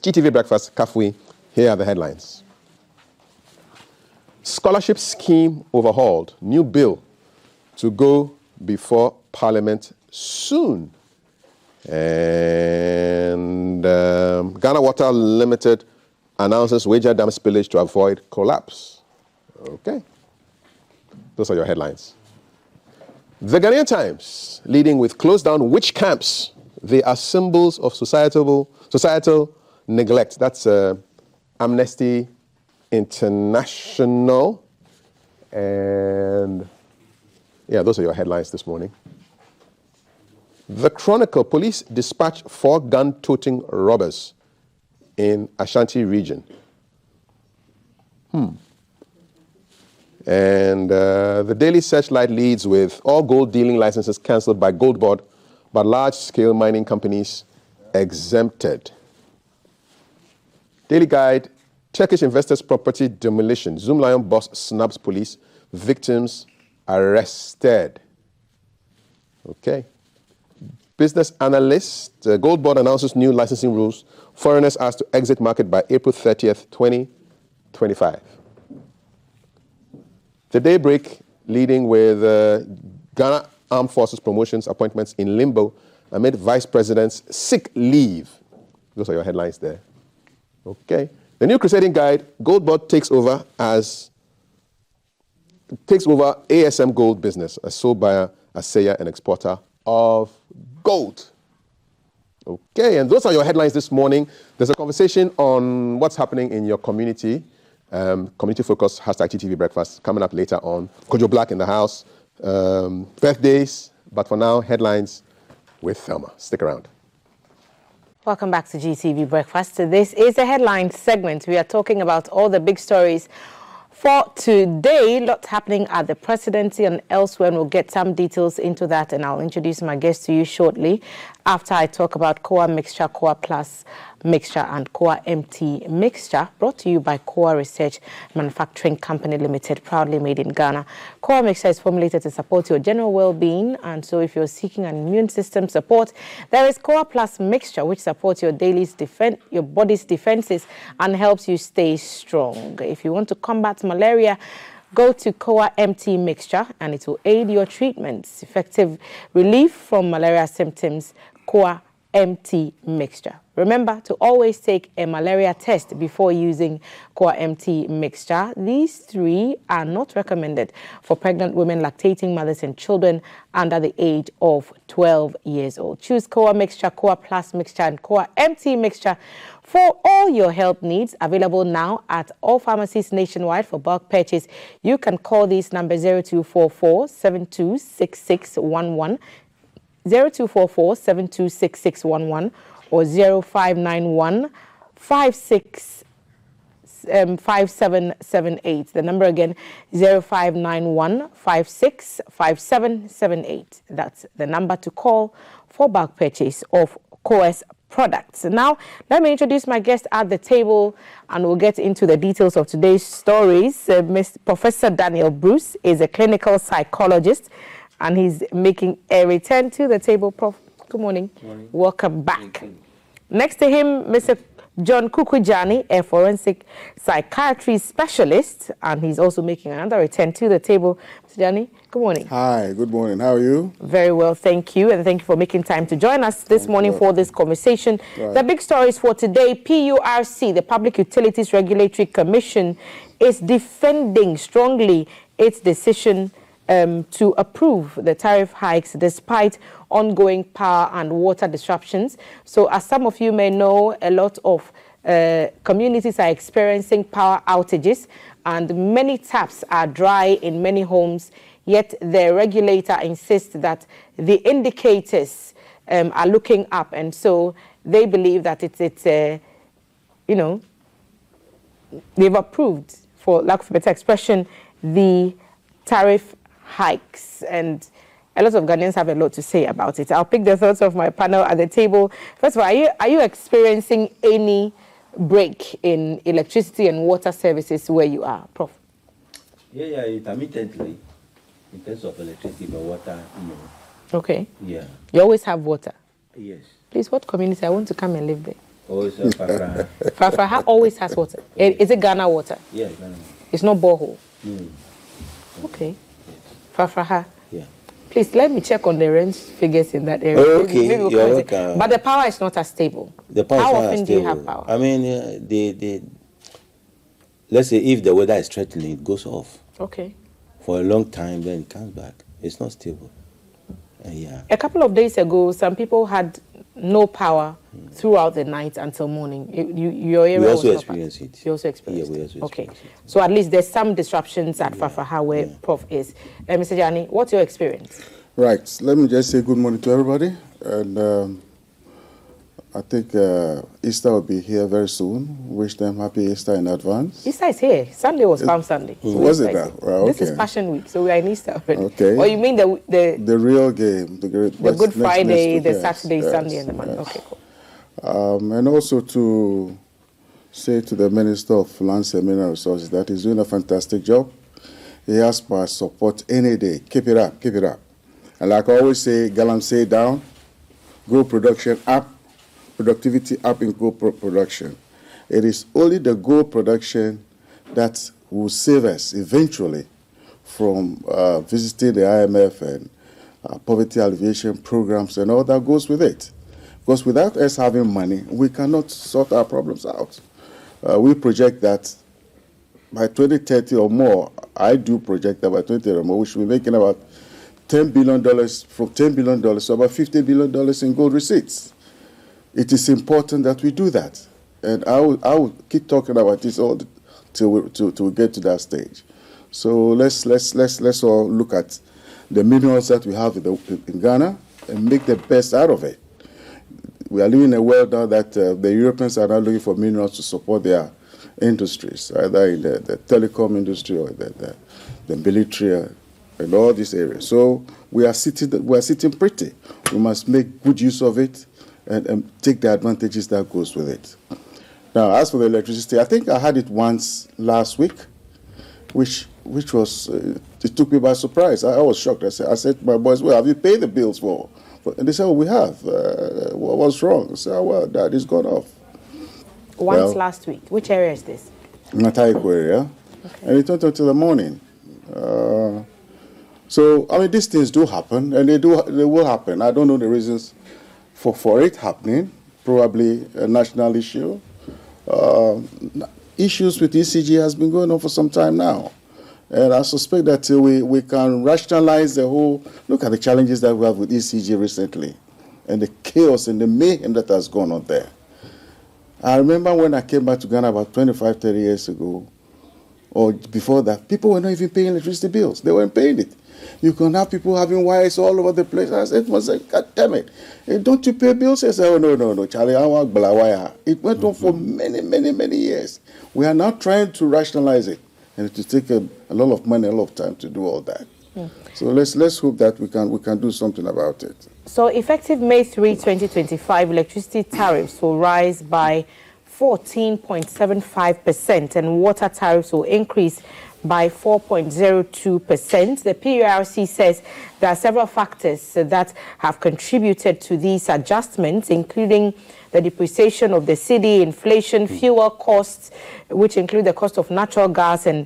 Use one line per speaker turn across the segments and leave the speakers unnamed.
GTV Breakfast, Kafui. Here are the headlines. Scholarship scheme overhauled. New bill to go before Parliament soon. And Ghana Water Limited announces Wager Dam spillage to avoid collapse. Okay. Those are your headlines. The Ghanaian Times, leading with close down witch camps. They are symbols of societal neglect. That's Amnesty International. And yeah, those are your headlines this morning. The Chronicle, police dispatch 4 gun-toting robbers in Ashanti region. And the Daily Searchlight leads with all gold dealing licenses cancelled by Gold Board, but large-scale mining companies exempted. Daily Guide, Turkish investors' property demolition. Zoom Lion boss snubs police. Victims arrested. Okay. Business Analyst, Gold Board announces new licensing rules. Foreigners asked to exit market by April 30th, 2025. The Daybreak, leading with Ghana Armed Forces promotions appointments in limbo amid Vice President's sick leave. Those are your headlines there. Okay. The New Crusading Guide, Gold Board takes over ASM Gold business, a sole buyer, a sayer, and exporter of gold. Okay, and those are your headlines this morning. There's a conversation on what's happening in your community. Community focus, #GTV Breakfast, coming up later on. Kojo Black in the house. Birthdays, but for now, headlines with Thelma. Stick around.
Welcome back to GTV Breakfast. This is a headline segment. We are talking about all the big stories for today. Lots happening at the presidency and elsewhere, and we'll get some details into that, and I'll introduce my guest to you shortly after I talk about Koa Mixture, Koa Plus Mixture, and Koa MT Mixture, brought to you by Koa Research Manufacturing Company Limited, proudly made in Ghana. Koa Mixture is formulated to support your general well-being, and so if you're seeking an immune system support, there is Koa Plus Mixture, which supports your body's defenses and helps you stay strong. If you want to combat malaria, go to Koa MT Mixture, and it will aid your treatments. Effective relief from malaria symptoms, Koa MT Mixture. Remember to always take a malaria test before using Koa MT Mixture. These 3 are not recommended for pregnant women, lactating mothers, and children under the age of 12 years old. Choose Koa Mixture, Koa Plus Mixture, and Koa MT Mixture for all your health needs. Available now at all pharmacies nationwide for bulk purchase. You can call these numbers 0244 726611, 0244 726611, or 0591 5778. The number again, 0591 565778. That's the number to call for bulk purchase of Koa's products. Now, let me introduce my guest at the table, and we'll get into the details of today's stories. Professor Daniel Bruce is a clinical psychologist, and he's making a return to the table. Prof, good morning.
Good morning.
Welcome back. Next to him, Mr. John Kuuku Dsane, a forensic psychiatry specialist, and he's also making another return to the table. Mr. Dsane, good morning.
Hi, good morning. How are you?
Very well, thank you, and thank you for making time to join us this morning for this conversation. Right. The big stories for today: PURC, the Public Utilities Regulatory Commission, is defending strongly its decision to approve the tariff hikes despite ongoing power and water disruptions. So as some of you may know, a lot of communities are experiencing power outages, and many taps are dry in many homes, yet the regulator insists that the indicators are looking up, and so they believe that it's they've approved, for lack of a better expression, the tariff hikes, and a lot of Ghanaians have a lot to say about it. I'll pick the thoughts of my panel at the table. First of all, are you experiencing any break in electricity and water services where you are, Prof?
Yeah, intermittently, in terms of electricity, but water,
Okay.
Yeah.
You always have water?
Yes.
Please, what community? I want to come and live there.
Always Fafraha.
Fafraha always has water. Is it Ghana water?
Yeah, Ghana.
It's not borehole.
Mm.
Okay. Fafraha.
Yeah.
Please let me check on the range figures in that area.
Oh, okay.
Maybe
You're
can
welcome.
but the power is not as stable.
The power
How
is not
often
as
do you
stable.
have power?
I mean, let's say if the weather is threatening, it goes off.
Okay.
For a long time, then it comes back. It's not stable. Yeah.
A couple of days ago, some people had no power throughout the night until morning. Your area
We also
was
experience it.
You also experience
Yeah, we
it.
also
Okay.
experience it.
So at least there's some disruptions at Fafraha where Prof is. Mr. Dsane, what's your experience?
Right. Let me just say good morning to everybody. And I think Easter will be here very soon. Wish them happy Easter in advance.
Easter is here. Sunday was Palm Sunday. So
Was
Easter
it
is
that?
here.
Well,
This is
okay.
Passion Week, so we are in Easter already.
Okay.
Or you mean the
The real game, the
Good Friday,
week,
the
yes,
Saturday,
yes,
Sunday, and the Monday?
yes.
Okay, cool.
And also to say to the Minister of Lands and Mineral Resources that he's doing a fantastic job. He has my support any day. Keep it up, keep it up. And like I always say, galamsey down, gold production up, productivity up in gold production. It is only the gold production that will save us eventually from visiting the IMF and poverty alleviation programs and all that goes with it. Because without us having money, we cannot sort our problems out. We project that by 2030 or more, I do project that by 2030 or more, we should be making about $10 billion, from $10 billion to about $50 billion in gold receipts. It is important that we do that. And I will keep talking about this all till we get to that stage. So let's all look at the minerals that we have in Ghana and make the best out of it. We are living in a world now that the Europeans are now looking for minerals to support their industries, either in the telecom industry or the military and all these areas. So we are sitting pretty. We must make good use of it and take the advantages that goes with it. Now, as for the electricity, I think I had it once last week, which was, it took me by surprise. I was shocked. I said to my boys, well, have you paid the bills for? And they said, oh, we have. What's wrong? I said, oh, well, that is gone off.
Once last week. Which area is this?
Mataiko area. Okay. And it went until the morning. So, I mean, these things do happen, and they will happen. I don't know the reasons for it happening. Probably a national issue. Issues with ECG has been going on for some time now. And I suspect that we can rationalize the whole, look at the challenges that we have with ECG recently, and the chaos and the mayhem that has gone on there. I remember when I came back to Ghana about 25, 30 years ago, or before that, people were not even paying electricity bills. They weren't paying it. You can have people having wires all over the place. I said, God damn it. Hey, don't you pay bills? I said, oh, no, Charlie, I want wire. It went on for many years. We are now trying to rationalize it, and it will take a lot of money, a lot of time to do all that. So let's hope that we can do something about it.
So effective May 3, 2025, electricity tariffs will rise by 14.75% and water tariffs will increase by 4.02%. The PRC says there are several factors that have contributed to these adjustments, including the depreciation of the cedi, inflation, fuel costs, which include the cost of natural gas and,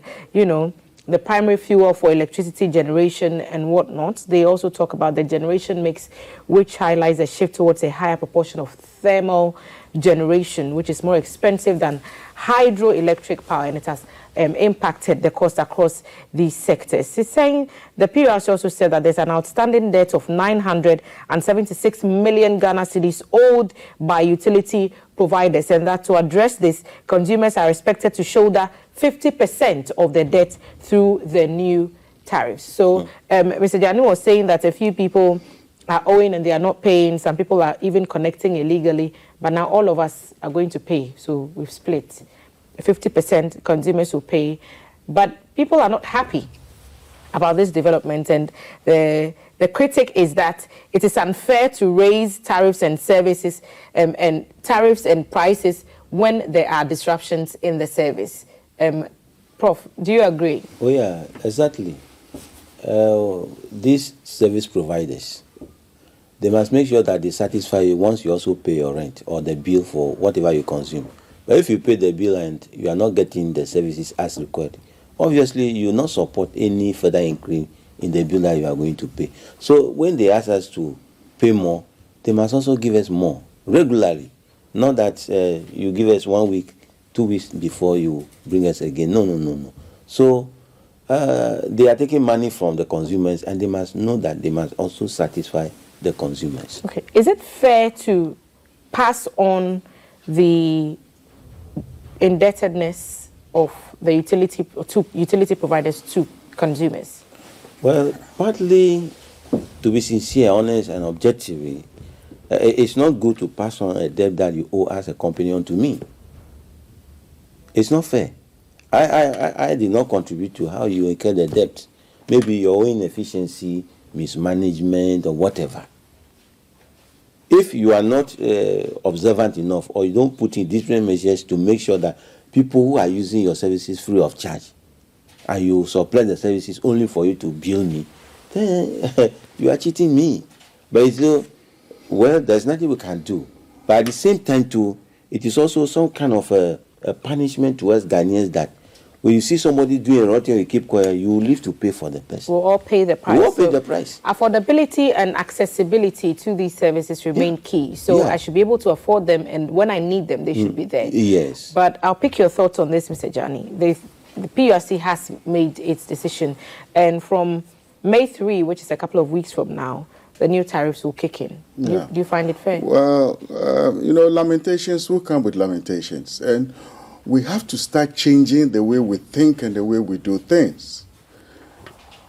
the primary fuel for electricity generation and whatnot. They also talk about the generation mix, which highlights a shift towards a higher proportion of thermal generation, which is more expensive than hydroelectric power, and it has impacted the cost across these sectors. It's saying the PRC also said that there's an outstanding debt of 976 million Ghana cedis owed by utility providers, and that to address this, consumers are expected to shoulder 50% of the debt through the new tariffs. So Mr. Dsane was saying that a few people are owing and they are not paying. Some people are even connecting illegally, but now all of us are going to pay. So we've split. 50% consumers will pay, but people are not happy about this development, and the critic is that it is unfair to raise tariffs and services and tariffs and prices when there are disruptions in the service. Prof, do you agree?
Oh yeah, exactly. These service providers, they must make sure that they satisfy you once you also pay your rent or the bill for whatever you consume. But if you pay the bill and you are not getting the services as required, obviously you will not support any further increase in the bill that you are going to pay. So when they ask us to pay more, they must also give us more regularly. Not that you give us 1 week, 2 weeks before you bring us again. No. So they are taking money from the consumers, and they must know that they must also satisfy the consumers.
Okay. Is it fair to pass on the indebtedness of the utility providers to consumers?
Well, partly, to be sincere, honest, and objectively, it's not good to pass on a debt that you owe as a company onto me. It's not fair. I did not contribute to how you incur the debt. Maybe your own inefficiency, mismanagement, or whatever. If you are not observant enough, or you don't put in different measures to make sure that people who are using your services free of charge, and you supply the services only for you to bill me, then you are cheating me. But it's well, there's nothing we can do. But at the same time, too, it is also some kind of a punishment towards Ghanaians that when you see somebody doing nothing, you keep quiet, you will live to pay for the person.
We'll all pay the price.
We'll all pay the price.
Affordability and accessibility to these services remain key. So I should be able to afford them, and when I need them, they should be there.
Yes.
But I'll pick your thoughts on this, Mr. Dsane. The PRC has made its decision, and from May 3, which is a couple of weeks from now, the new tariffs will kick in. Do you find it fair?
Well, lamentations will come with lamentations. And we have to start changing the way we think and the way we do things.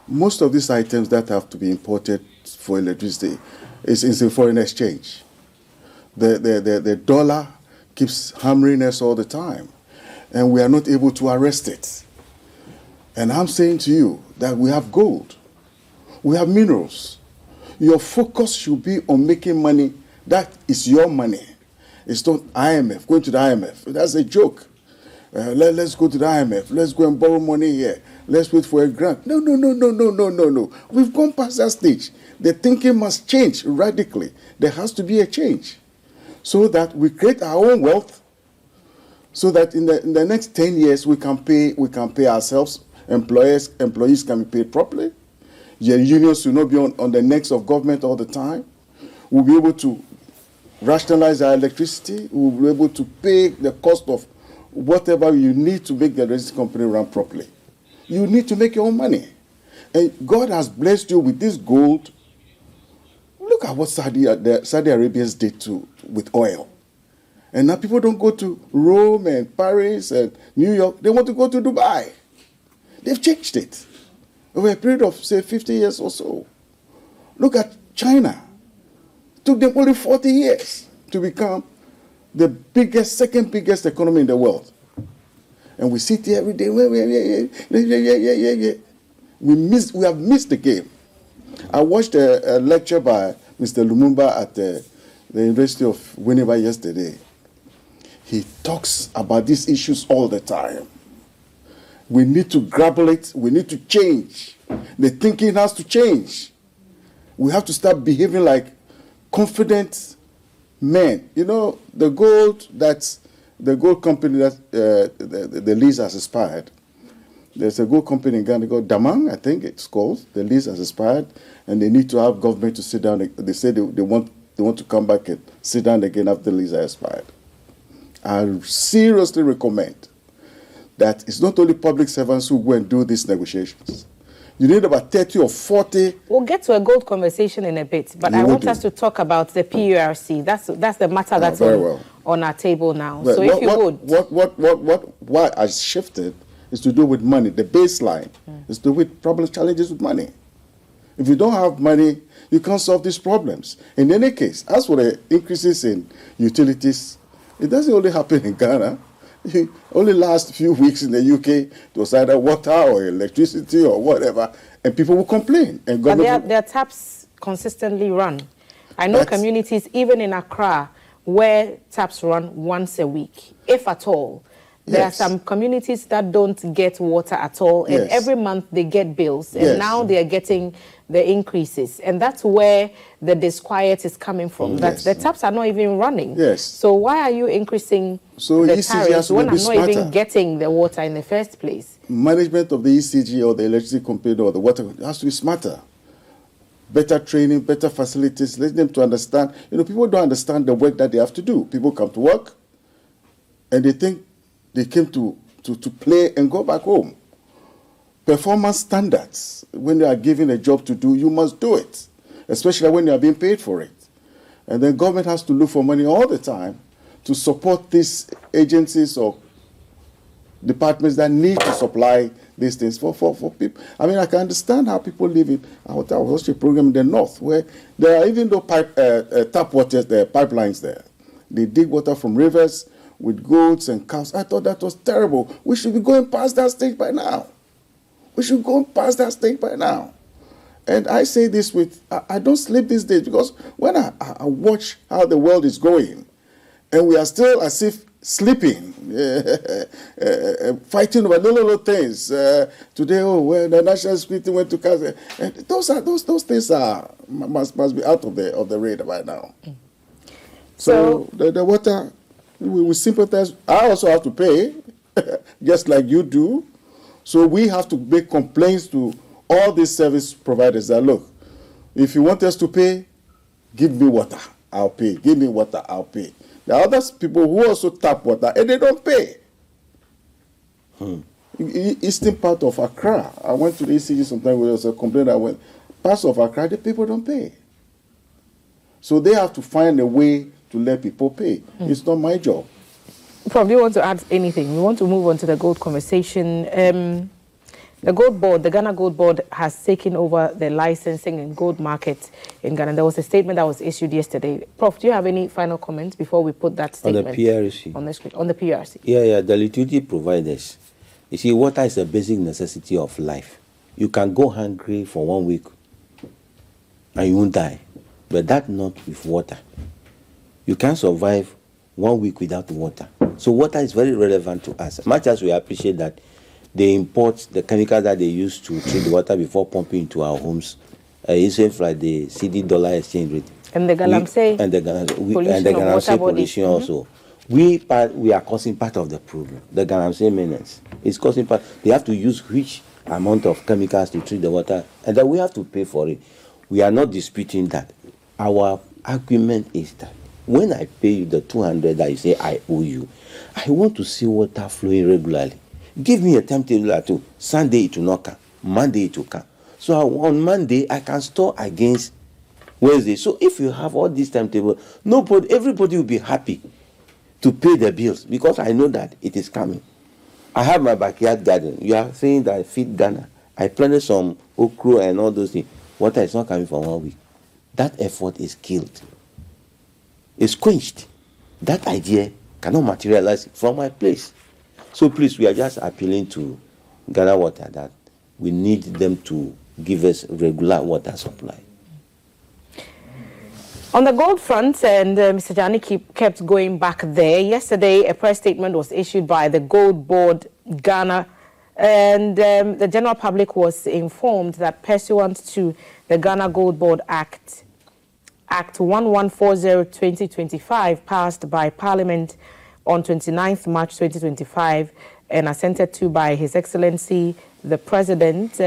Most of these items that have to be imported for electricity is in foreign exchange. The dollar keeps hammering us all the time, and we are not able to arrest it. And I'm saying to you that we have gold, we have minerals. Your focus should be on making money. That is your money. It's not IMF, going to the IMF. That's a joke. Let's go to the IMF. Let's go and borrow money here. Let's wait for a grant. No. We've gone past that stage. The thinking must change radically. There has to be a change so that we create our own wealth, so that in the next 10 years we can pay ourselves. Employees can be paid properly. Your unions will not be on the necks of government all the time. We'll be able to rationalize our electricity. We'll be able to pay the cost of whatever you need to make the electricity company run properly. You need to make your own money. And God has blessed you with this gold. Look at what Saudi Arabians did with oil. And now people don't go to Rome and Paris and New York. They want to go to Dubai. They've changed it over a period of, say, 50 years or so. Look at China. It took them only 40 years to become the second biggest economy in the world. And we sit here every day. We have missed the game. I watched a lecture by Mr. Lumumba at the University of Winnipeg yesterday. He talks about these issues all the time. We need to grapple it. We need to change. The thinking has to change. We have to start behaving like confident men. You know, the gold company that the lease has expired. There's a gold company in Ghana called Damang, I think it's called. The lease has expired, and they need to have government to sit down. They say they want to come back and sit down again after the lease has expired. I seriously recommend that it's not only public servants who go and do these negotiations. You need about 30 or 40.
We'll get to a gold conversation in a bit, but I want us to talk about the PRC. That's the matter that's on our table now.
But
so if you would.
Why I shifted is to do with money. The baseline is to do with challenges with money. If you don't have money, you can't solve these problems. In any case, as for the increases in utilities, it doesn't only happen in Ghana. Only last few weeks in the UK, it was either water or electricity or whatever, and people will complain. And
but their taps consistently run. I know communities, even in Accra, where taps run once a week, if at all. There are
Yes.
some communities that don't get water at all, and
Yes.
every month they get bills, and
Yes.
now they are getting the increases, and that's where the disquiet is coming from. That
Yes.
the taps are not even running.
Yes.
So why are you increasing
So
the
ECG has
tariffs
to
when
be
I'm not even
smarter.
getting the water in the first place?
Management of the ECG or the electricity company or the water has to be smarter. Better training, better facilities, let them to understand. People don't understand the work that they have to do. People come to work and they think they came to play and go back home. Performance standards, when you are given a job to do, you must do it, especially when you are being paid for it. And then government has to look for money all the time to support these agencies or departments that need to supply these things for people. I mean, I can understand how people live in. I was watching a program in the north where there are even though tap water, there are pipelines there. They dig water from rivers with goats and cows. I thought that was terrible. We should be going past that stage by now. We should go past that stage by now. And I say this I don't sleep these days because when I watch how the world is going, and we are still as if sleeping, fighting over little things. Today, the national security went to Gaza. Those things must be out of the radar by now. So the water, we sympathize. I also have to pay, just like you do. So we have to make complaints to all these service providers that, look, if you want us to pay, give me water, I'll pay. Give me water, I'll pay. There are other people who also tap water and they don't pay. Eastern part of Accra, I went to the ECG sometime where there was a complaint. I went, parts of Accra, the people don't pay. So they have to find a way to let people pay. It's not my job.
Probably want to add anything. We want to move on to the gold conversation. The Gold Board, the Ghana Gold Board, has taken over the licensing and gold market in Ghana. There was a statement that was issued yesterday. Prof, do you have any final comments before we put that statement
on the PRC?
On the screen, on the PRC.
Yeah, the liquidity providers. You see, water is a basic necessity of life. You can go hungry for 1 week and you won't die, but that not with water. You can't survive 1 week without water. So water is very relevant to us. Much as we appreciate that they import the chemicals that they use to treat the water before pumping into our homes, it's like the CD dollar exchange rate.
And the galamsey
pollution also. We are causing part of the problem. The galamsey menace is causing part. They have to use rich amount of chemicals to treat the water, and then we have to pay for it. We are not disputing that. Our argument is that when I pay you the 200 that you say I owe you, I want to see water flowing regularly. Give me a timetable to Sunday it will not come, Monday it will come. So on Monday I can store against Wednesday. So if you have all this timetable, everybody will be happy to pay the bills because I know that it is coming. I have my backyard garden. You are saying that I feed Ghana. I planted some okra and all those things. Water is not coming for 1 week. That effort is killed. It's quenched. That idea cannot materialize from my place. So please, we are just appealing to Ghana Water that we need them to give us regular water supply.
On the gold front, and Mr. Dsane kept going back there. Yesterday, a press statement was issued by the Gold Board Ghana, and the general public was informed that pursuant to the Ghana Gold Board Act 1140/2025, passed by Parliament on 29th March 2025 and assented to by His Excellency the President,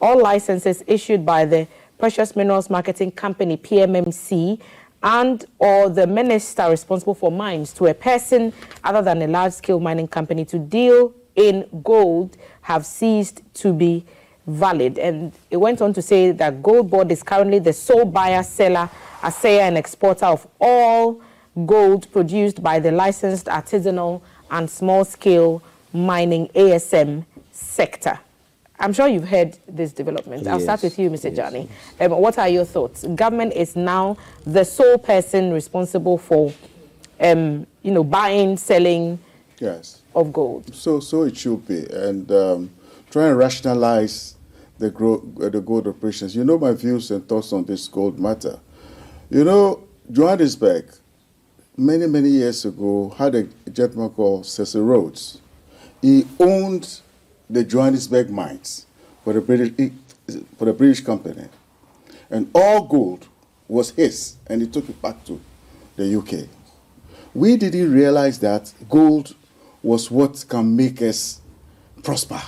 all licenses issued by the Precious Minerals Marketing Company, PMMC, and or the minister responsible for mines to a person other than a large-scale mining company to deal in gold have ceased to be valid. And it went on to say that Gold Board is currently the sole buyer, seller, assayer, and exporter of all gold produced by the licensed artisanal and small-scale mining ASM sector. I'm sure you've heard this development. I'll start with you, Mr. Dsane. What are your thoughts? Government is now the sole person responsible for, buying, selling of gold.
So it should be, and try and rationalize the gold operations. You know my views and thoughts on this gold matter. You know, Johannesburg, many years ago, had a gentleman called Cecil Rhodes. he owned the Johannesburg mines for the British company. And all gold was his, and he took it back to the UK. We didn't realize that gold was what can make us prosper.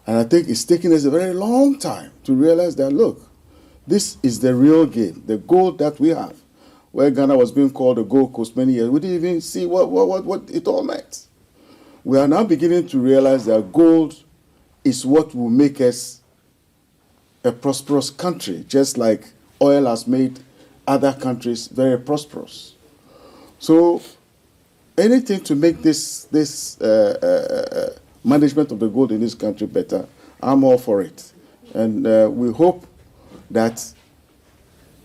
And I think it's taken us a very long time to realize that, look, this is the real game, the gold that we have. Where Ghana was being called the Gold Coast many years, we didn't even see what it all meant. We are now beginning to realize that gold is what will make us a prosperous country, just like oil has made other countries very prosperous. So anything to make this management of the gold in this country better, I'm all for it. And we hope that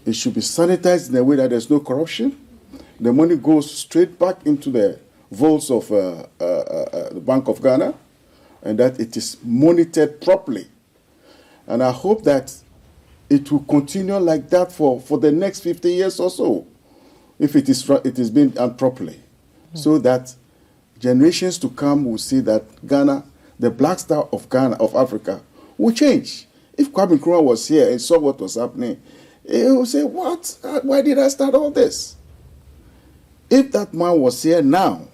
it should be sanitized in a way that there's no corruption. The money goes straight back into the vaults of the Bank of Ghana, and that it is monitored properly. And I hope that it will continue like that for the next 50 years or so, if it is being done properly, so that generations to come will see that Ghana, the black star of Ghana, of Africa, will change. If Kwame Nkrumah was here and saw what was happening, he would say, what? Why did I start all this? If that man was here now,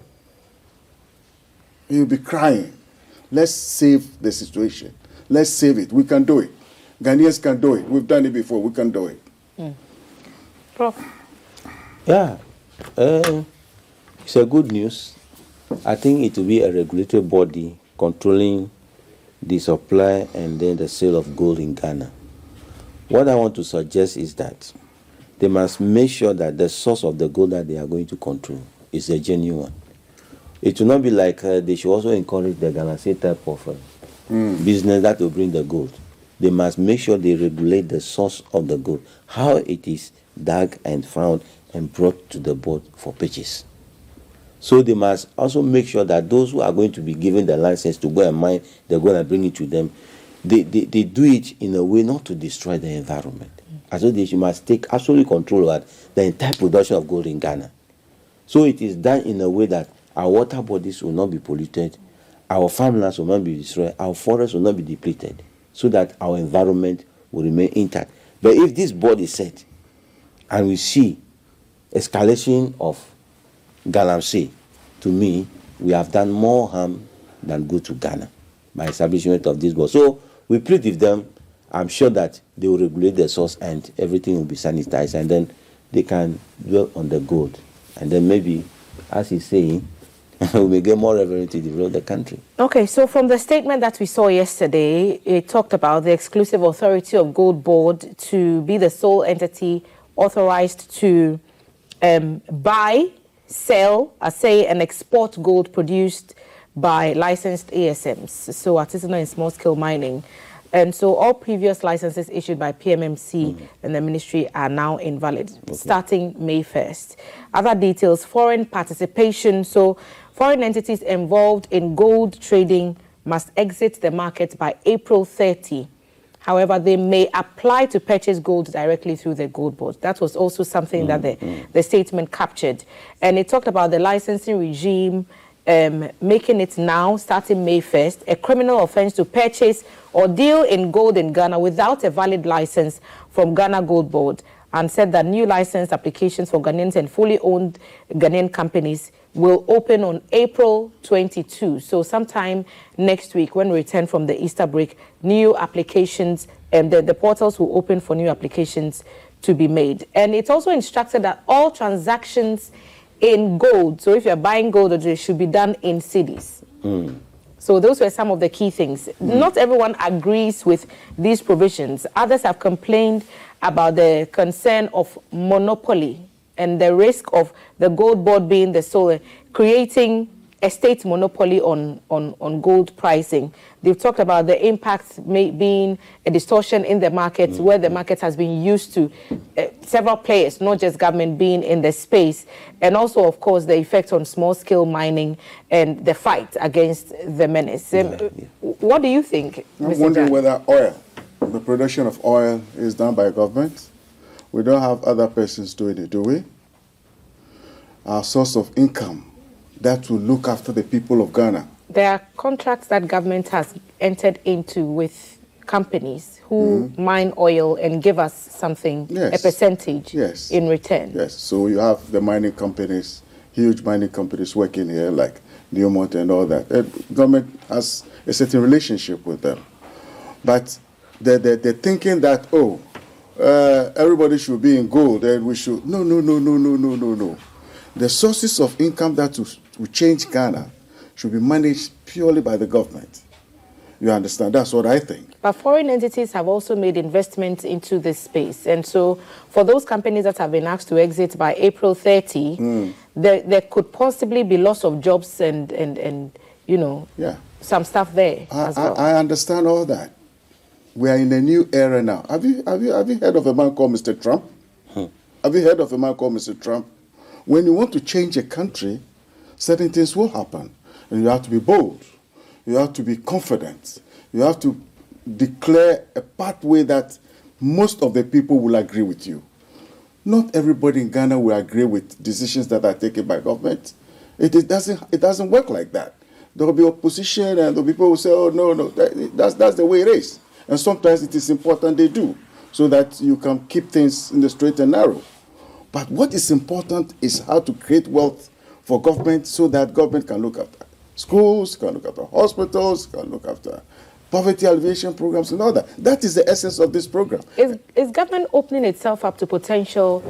he would be crying. Let's save the situation. Let's save it. We can do it. Ghanaians can do it. We've done it before. We can do it.
Prof.
Yeah. It's a good news. I think it will be a regulatory body controlling the supply and then the sale of gold in Ghana. What I want to suggest is that they must make sure that the source of the gold that they are going to control is a genuine one. It will not be like they should also encourage the Ghana type of business that will bring the gold. They must make sure they regulate the source of the gold, how it is dug and found and brought to the board for purchase. So they must also make sure that those who are going to be given the license to go and mine, they're going to bring it to them. They do it in a way not to destroy the environment. As though they must take absolute control over the entire production of gold in Ghana. So it is done in a way that our water bodies will not be polluted, our farmlands will not be destroyed, our forests will not be depleted, so that our environment will remain intact. But if this board is set, and we see escalation of galamsey, to me, we have done more harm than good to Ghana by establishment of this board. So we plead with them. I'm sure that they will regulate the source and everything will be sanitized, and then they can dwell on the gold. And then maybe, as he's saying, we may get more revenue to develop the country.
Okay, so from the statement that we saw yesterday, it talked about the exclusive authority of Gold Board to be the sole entity authorized to buy, sell, assay, and export gold produced by licensed ASMs, so artisanal and small-scale mining. And so all previous licenses issued by PMMC and the ministry are now invalid, starting May 1st. Other details, foreign participation. So foreign entities involved in gold trading must exit the market by April 30. However, they may apply to purchase gold directly through the Gold Board. That was also something that the statement captured. And it talked about the licensing regime, making it now, starting May 1st, a criminal offense to purchase or deal in gold in Ghana without a valid license from Ghana Gold Board, and said that new license applications for Ghanaians and fully owned Ghanaian companies will open on April 22. So sometime next week, when we return from the Easter break, new applications and the portals will open for new applications to be made. And it's also instructed that all transactions in gold, so if you're buying gold, it should be done in cedis. So those were some of the key things. Not everyone agrees with these provisions. Others have complained about the concern of monopoly and the risk of the Gold Board being the sole, creating a state monopoly on gold pricing. They've talked about the impact being a distortion in the market, where the market has been used to several players, not just government, being in the space. And also, of course, the effect on small-scale mining and the fight against the menace. What do you think,
I'm
Mr.
wondering
Jan?
whether the production of oil is done by government. We don't have other persons doing it, do we? Our source of income that will look after the people of Ghana.
There are contracts that government has entered into with companies who mine oil and give us something, a percentage in return.
Yes, so you have the mining companies, huge mining companies working here like Newmont and all that. The government has a certain relationship with them. But they're thinking that, everybody should be in gold and we should... No. The sources of income that will change Ghana should be managed purely by the government. You understand? That's what I think.
But foreign entities have also made investments into this space. And so for those companies that have been asked to exit by April 30, there could possibly be loss of jobs and some stuff there as well.
I understand all that. We are in a new era now. Have you heard of a man called Mr. Trump? Have you heard of a man called Mr. Trump? When you want to change a country, certain things will happen. And you have to be bold. You have to be confident. You have to declare a pathway that most of the people will agree with you. Not everybody in Ghana will agree with decisions that are taken by government. It doesn't work like that. There will be opposition and the people will say, oh, no, that's the way it is. And sometimes it is important they do, so that you can keep things in the straight and narrow. But what is important is how to create wealth for government so that government can look after schools, can look after hospitals, can look after poverty alleviation programs and all that. That is the essence of this program.
Is government opening itself up to potential,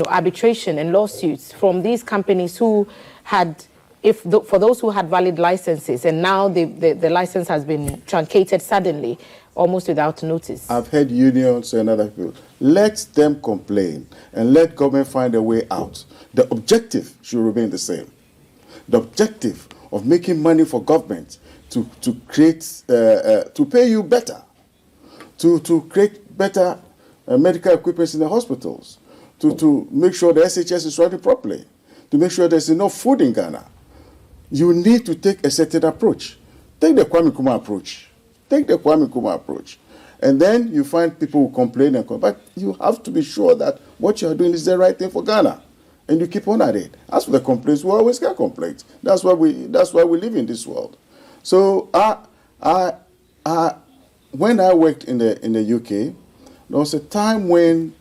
arbitration and lawsuits from these companies who had, for those who had valid licenses and now the license has been truncated suddenly, almost without notice?
I've heard unions and other people. Let them complain and let government find a way out. The objective should remain the same. The objective of making money for government to create, to pay you better, to create better medical equipment in the hospitals, to make sure the SHS is running properly, to make sure there's enough food in Ghana. You need to take a certain approach. Take the Kwame Nkrumah approach. Take the Kwame Nkrumah approach. And then you find people who complain and complain. But you have to be sure that what you are doing is the right thing for Ghana. And you keep on at it. As for the complaints, we always get complaints. That's why we live in this world. So when I worked in the UK, there was a time when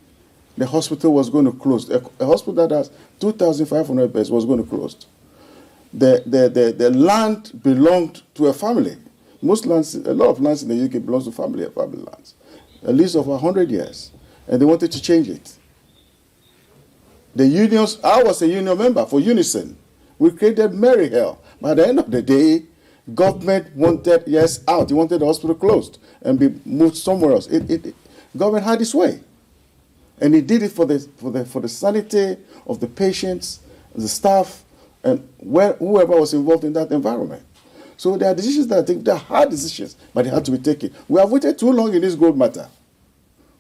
the hospital was going to close. A hospital that has 2,500 beds was going to close. The land belonged to a family. Most lands, a lot of lands in the UK belongs to family lands. A lease of 100 years. And they wanted to change it. The unions, I was a union member for Unison. We created merry hell. But at the end of the day, government wanted out. He wanted the hospital closed and be moved somewhere else. Government had its way. And he did it for the sanity of the patients, the staff, and whoever was involved in that environment. So there are decisions that I think they're hard decisions, but they have to be taken. We have waited too long in this gold matter.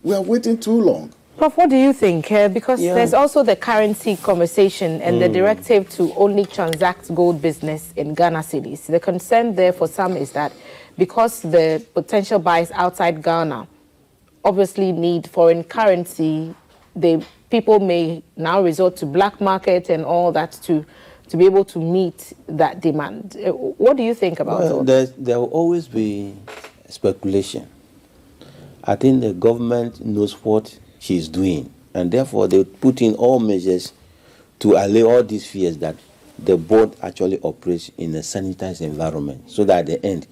We are waiting too long.
Prof, what do you think? Because there's also the currency conversation and the directive to only transact gold business in Ghana cities. The concern there for some is that because the potential buyers outside Ghana obviously need foreign currency, people may now resort to black market and all that to be able to meet that demand. What do you think about all that?
There will always be speculation. I think the government knows what she's doing, and therefore they put in all measures to allay all these fears that the board actually operates in a sanitized environment, so that at the end,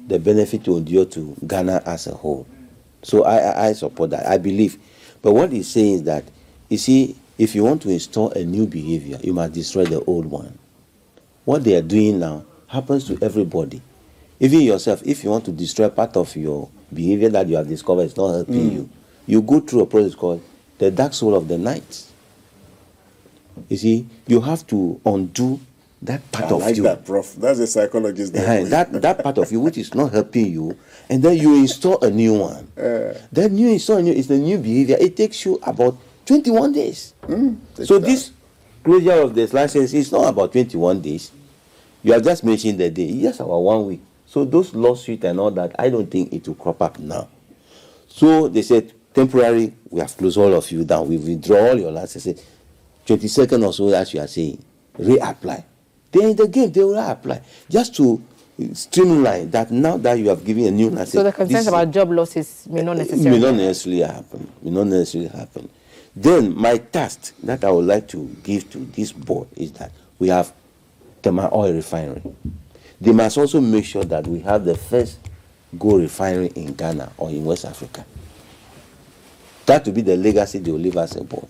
the benefit will endure to Ghana as a whole. So I support that, I believe. But what he's saying is that, you see, if you want to install a new behavior, you must destroy the old one. What they are doing now happens to everybody. Even yourself, if you want to destroy part of your behavior that you have discovered is not helping you, you go through a process called the dark soul of the night. You see, you have to undo that part of you.
That, Prof. That's a psychologist.
That part of you which is not helping you, and then you install a new one. Then you install a new, it's the new behavior. It takes you about 21 days. So this closure of this license is not about 21 days. You have just mentioned the day. It's just about 1 week. So those lawsuits and all that, I don't think it will crop up now. So they said, temporary, we have closed all of you down. We withdraw all your licenses. 22nd or so, as you are saying, reapply. They're in the game. They will apply just to streamline that. Now that you have given a new license,
So the concerns about job losses may not necessarily
may not necessarily happen. May not necessarily happen. Then my task that I would like to give to this board is that we have Thelma oil refinery. They must also make sure that we have the first gold refinery in Ghana or in West Africa. That will be the legacy they will leave us a board.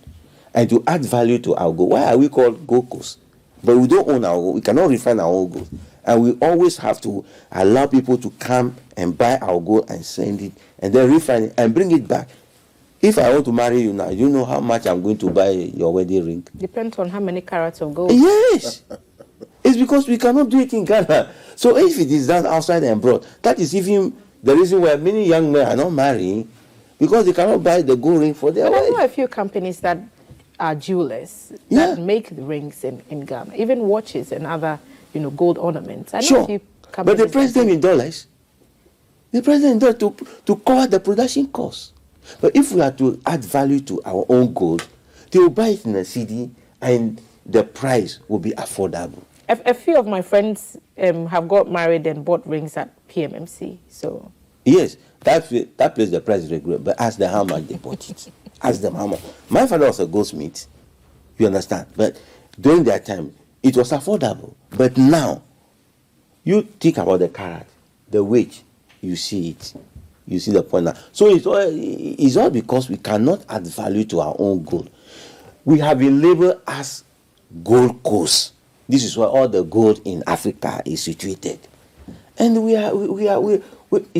And to add value to our gold. Why are we called Gold Coast? But we don't own our gold. We cannot refine our own gold. And we always have to allow people to come and buy our gold and send it and then refine it and bring it back. If I want to marry you now, you know how much I'm going to buy your wedding ring?
Depends on how many carats of gold.
Yes. It's because we cannot do it in Ghana. So if it is done outside and abroad, that is even the reason why many young men are not marrying, because they cannot buy the gold ring for their
But I
wife.
know a few companies that are jewelers that make the rings in Ghana, even watches and other, gold ornaments. I know a few
But
companies
they price them in dollars. They price them in dollars to cover the production costs. But if we are to add value to our own gold, they will buy it in a CD and the price will be affordable.
A few of my friends have got married and bought rings at PMMC. So
yes, that place the price is regular, but ask them how much they bought it. Ask them how much. My father was a goldsmith, you understand. But during that time, it was affordable. But now, you think about the carat, the weight, you see it. You see the point now. So it's all because we cannot add value to our own gold. We have been labeled as Gold Coast. This is where all the gold in Africa is situated. And we are you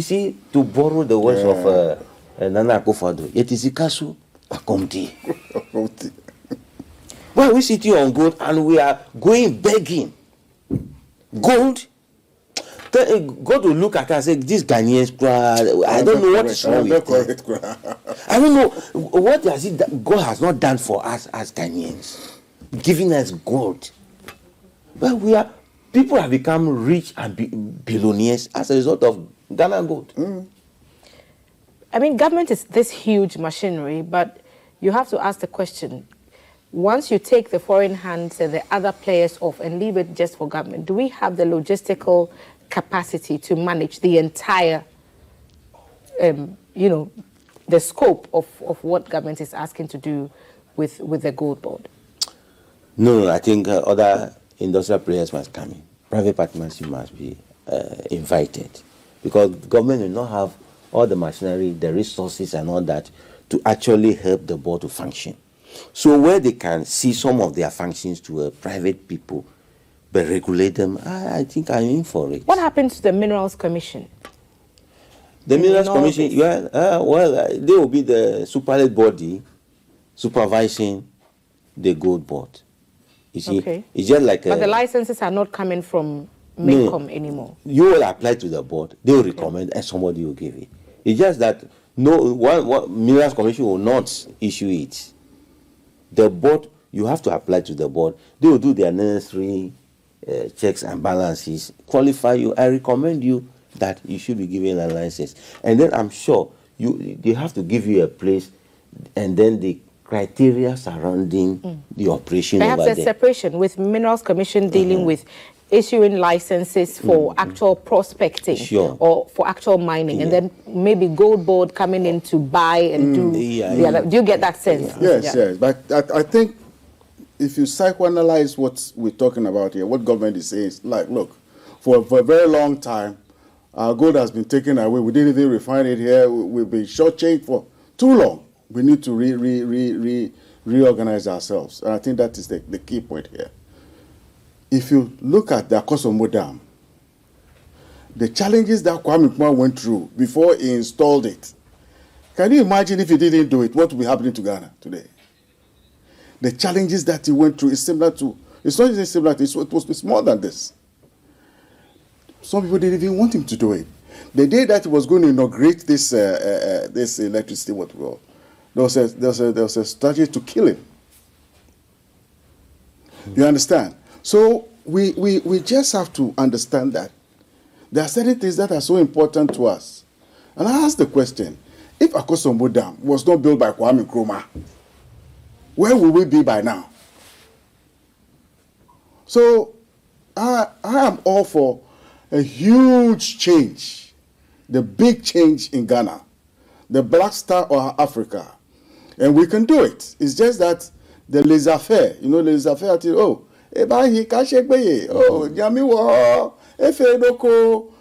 see, to borrow the words of Nana Akufo-Addo, it is Ikasu Akomti. Well, we sit here on gold and we are going begging. Gold. God will look at us and say, this Ghanaians, I don't know what is wrong with them. I don't know what has it that God has not done for us as Ghanaians, giving us gold. But people have become rich and billionaires as a result of Ghana gold.
I mean, government is this huge machinery, but you have to ask the question, once you take the foreign hands and the other players off and leave it just for government, do we have the logistical capacity to manage the entire, the scope of what government is asking to do with the gold board?
No, I think other industrial players must come in. Private partnership must be invited, because government will not have all the machinery, the resources and all that to actually help the board to function. So where they can see some of their functions to private people, but regulate them, I think I'm in for it.
What happens to the Minerals Commission?
The Minerals Commission, they will be the superlative body supervising the gold board. You see, it's just like.
But the licenses are not coming from MINCOM anymore.
You will apply to the board, they will recommend, and somebody will give it. It's just that one Minerals Commission will not issue it. The board, you have to apply to the board. They will do their necessary checks and balances, qualify you. I recommend you that you should be given a license, and then I'm sure they have to give you a place, and then the criteria surrounding the operation.
Perhaps a separation with Minerals Commission dealing with issuing licenses for actual prospecting or for actual mining, and then maybe gold board coming in to buy and do the other. Do you get that sense?
Yes. But I think if you psychoanalyze what we're talking about here, what government is saying is like, look, for a very long time, our gold has been taken away. We didn't even refine it here. We've been shortchanged for too long. We need to reorganize ourselves. And I think that is the key point here. If you look at the Akosombo Dam, the challenges that Kwame Nkrumah went through before he installed it, can you imagine if he didn't do it, what would be happening to Ghana today? The challenges that he went through is similar to, it's not just similar to, it's more than this. Some people didn't even want him to do it. The day that he was going to inaugurate this electricity, there was a strategy to kill him. You understand? So we just have to understand that there are certain things that are so important to us. And I ask the question, if Akosombo Dam was not built by Kwame Nkrumah, where would we be by now? So I am all for a huge change, the big change in Ghana, the Black Star of Africa. And we can do it. It's just that the laissez-faire, laissez-faire, Ebahi Kashekbeye, Jami wo, Efe Doko,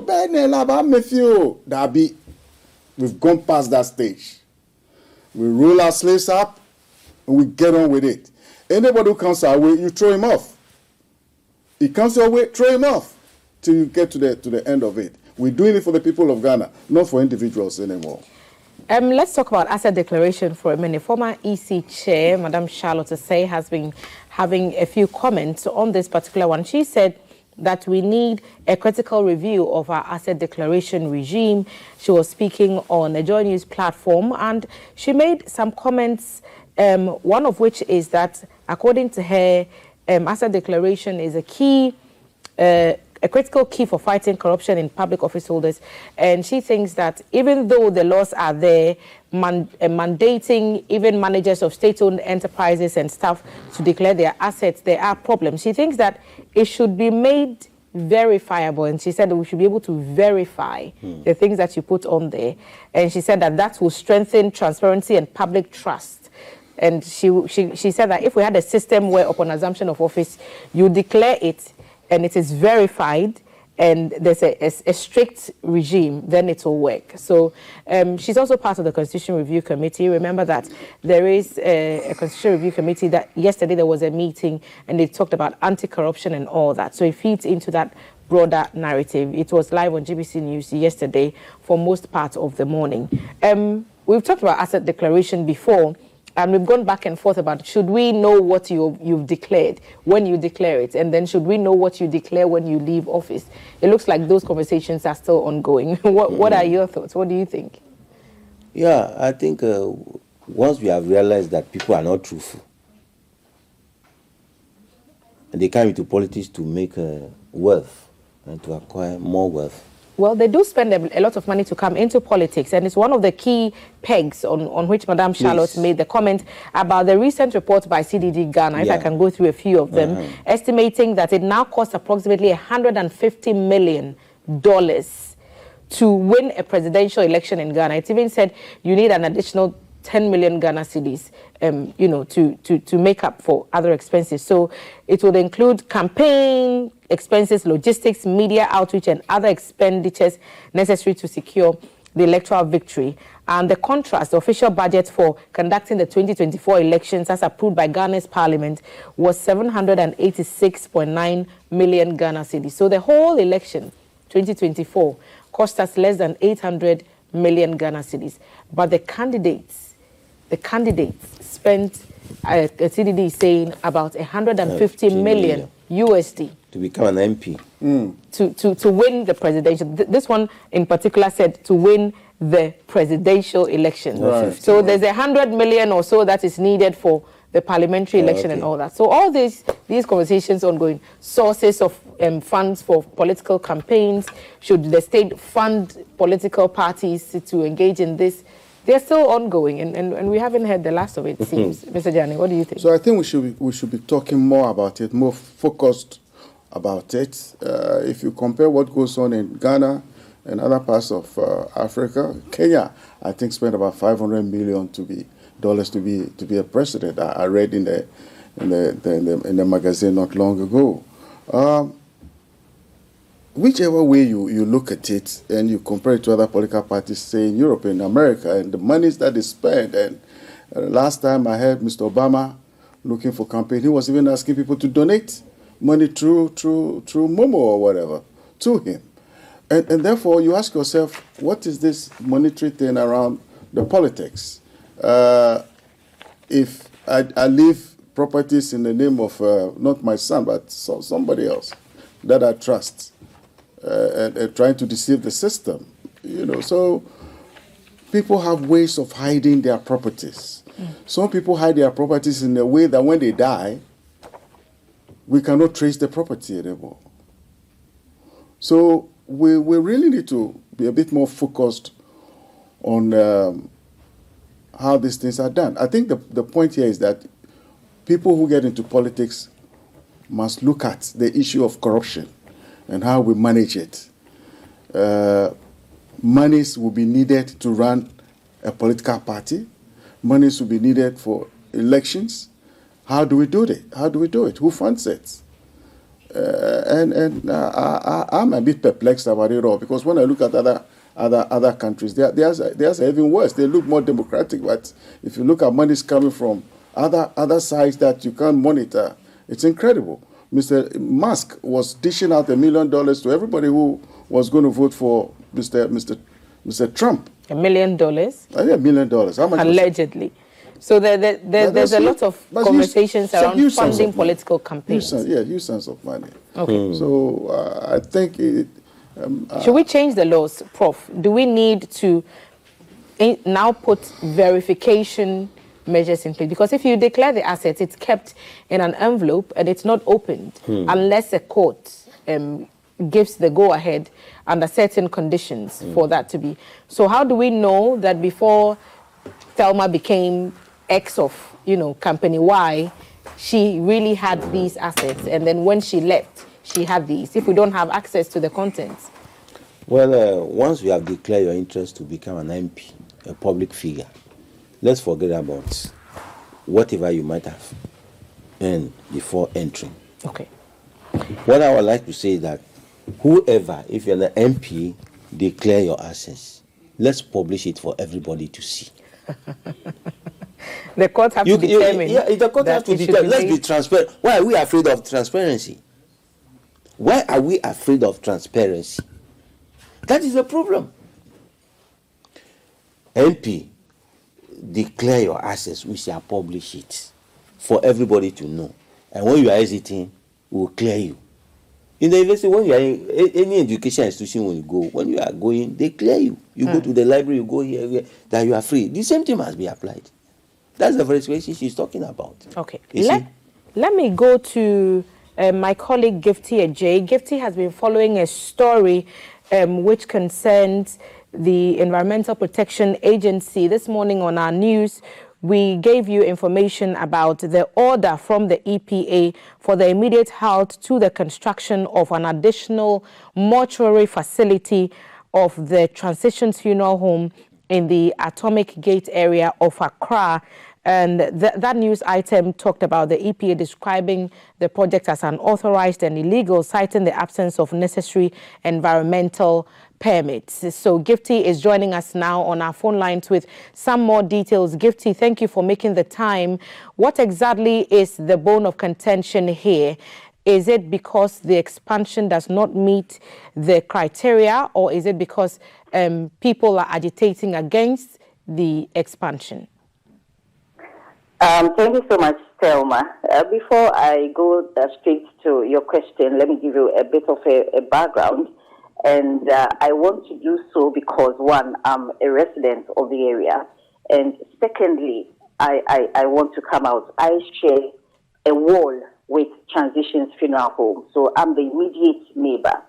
Bene Laba Mefio, Dabi. We've gone past that stage. We roll our slaves up and we get on with it. Anybody who comes our way, you throw him off. He comes your way, throw him off till you get to the end of it. We're doing it for the people of Ghana, not for individuals anymore.
Let's talk about asset declaration for a minute. Former EC Chair, Madam Charlotte Asay, has been having a few comments on this particular one. She said that we need a critical review of our asset declaration regime. She was speaking on a Joy News platform, and she made some comments, one of which is that, according to her, asset declaration is a key, a critical key for fighting corruption in public office holders. And she thinks that even though the laws are there, mandating even managers of state-owned enterprises and staff to declare their assets, there are problems. She thinks that it should be made verifiable, and she said that we should be able to verify the things that you put on there. And she said that that will strengthen transparency and public trust. And she said that if we had a system where, upon assumption of office, you declare it and it is verified, and there's a strict regime, then it will work. So she's also part of the Constitution Review Committee. Remember that there is a Constitution Review Committee that yesterday there was a meeting and they talked about anti-corruption and all that. So it feeds into that broader narrative. It was live on GBC News yesterday for most part of the morning. We've talked about asset declaration before, and we've gone back and forth about, should we know what you've declared when you declare it? And then should we know what you declare when you leave office? It looks like those conversations are still ongoing. What are your thoughts? What do you think?
Yeah, I think once we have realized that people are not truthful, and they come into politics to make wealth and to acquire more wealth.
Well, they do spend a lot of money to come into politics, and it's one of the key pegs on which Madame Charlotte made the comment about the recent report by CDD Ghana, if I can go through a few of them, estimating that it now costs approximately $150 million to win a presidential election in Ghana. It even said you need an additional 10 million Ghana cedis, to make up for other expenses. So it would include campaign expenses, logistics, media outreach, and other expenditures necessary to secure the electoral victory. And the contrast, the official budget for conducting the 2024 elections as approved by Ghana's parliament was 786.9 million Ghana cedis. So the whole election, 2024, cost us less than 800 million Ghana cedis. But the candidates spent, CDD is saying, about 150 million USD
to become an MP.
To win the presidential. This one in particular said to win the presidential election.
Right.
So there's 100 million or so that is needed for the parliamentary election and all that. So all these conversations ongoing, sources of funds for political campaigns, should the state fund political parties to engage in this? They're still ongoing, and we haven't heard the last of it, it seems. Mr. Dsane, what do you think?
So I think we should be talking more about it, more focused about it. If you compare what goes on in Ghana and other parts of Africa, Kenya, I think, spent about $500 million to be a president. I read in the magazine not long ago. Whichever way you look at it and you compare it to other political parties, say in Europe and America, and the monies that they spend, and last time I heard Mr. Obama looking for campaign, he was even asking people to donate money through Momo or whatever to him. And therefore, you ask yourself, what is this monetary thing around the politics? If I leave properties in the name of not my son, but somebody else that I trust, and trying to deceive the system, so people have ways of hiding their properties. Some people hide their properties in a way that when they die, we cannot trace the property anymore. So we really need to be a bit more focused on how these things are done. I think the point here is that people who get into politics must look at the issue of corruption and how we manage it. Monies will be needed to run a political party. Monies will be needed for elections. How do we do it? How do we do it? Who funds it? I'm a bit perplexed about it all, because when I look at other countries, theirs are even worse. They look more democratic, but if you look at monies coming from other sides that you can't monitor, it's incredible. Mr. Musk was dishing out $1 million to everybody who was going to vote for Mr. Trump.
$1 million?
Yeah, $1 million. How much?
Allegedly. So there's a lot of conversations around funding political campaigns.
Huge sums of money.
Okay.
So I think
should we change the laws, Prof? Do we need to now put verification measures in place? Because if you declare the assets, it's kept in an envelope and it's not opened unless a court gives the go-ahead under certain conditions for that to be. So how do we know that before Thelma became X of, company Y, she really had these assets, and then when she left, she had these, if we don't have access to the contents?
Well, once you have declared your interest to become an MP, a public figure, let's forget about whatever you might have earned before entering.
Okay.
What I would like to say is that whoever, if you're an MP, declare your assets, let's publish it for everybody to see.
The court have to determine.
The court have to determine. Let's be transparent. Why are we afraid of transparency? Why are we afraid of transparency? That is the problem. MP, declare your assets. We shall publish it for everybody to know. And when you are hesitating, we will clear you. In the university, when you are in any education institution, when you are going, they clear you. You go to the library, you go here, that you are free. The same thing must be applied. That's the verification she's talking about. Okay.
Let me go to my colleague Gifty J. Gifty has been following a story which concerns the Environmental Protection Agency. This morning on our news, we gave you information about the order from the EPA for the immediate halt to the construction of an additional mortuary facility of the Transition Funeral Home in the Atomic Gate area of Accra. And that news item talked about the EPA describing the project as unauthorized and illegal, citing the absence of necessary environmental permits. So Gifty is joining us now on our phone lines with some more details. Gifty, thank you for making the time. What exactly is the bone of contention here? Is it because the expansion does not meet the criteria, or is it because people are agitating against the expansion?
Thank you so much, Thelma. Before I go straight to your question, let me give you a bit of a background. And I want to do so because, one, I'm a resident of the area. And secondly, I want to come out. I share a wall with Transitions Funeral Home. So I'm the immediate neighbor.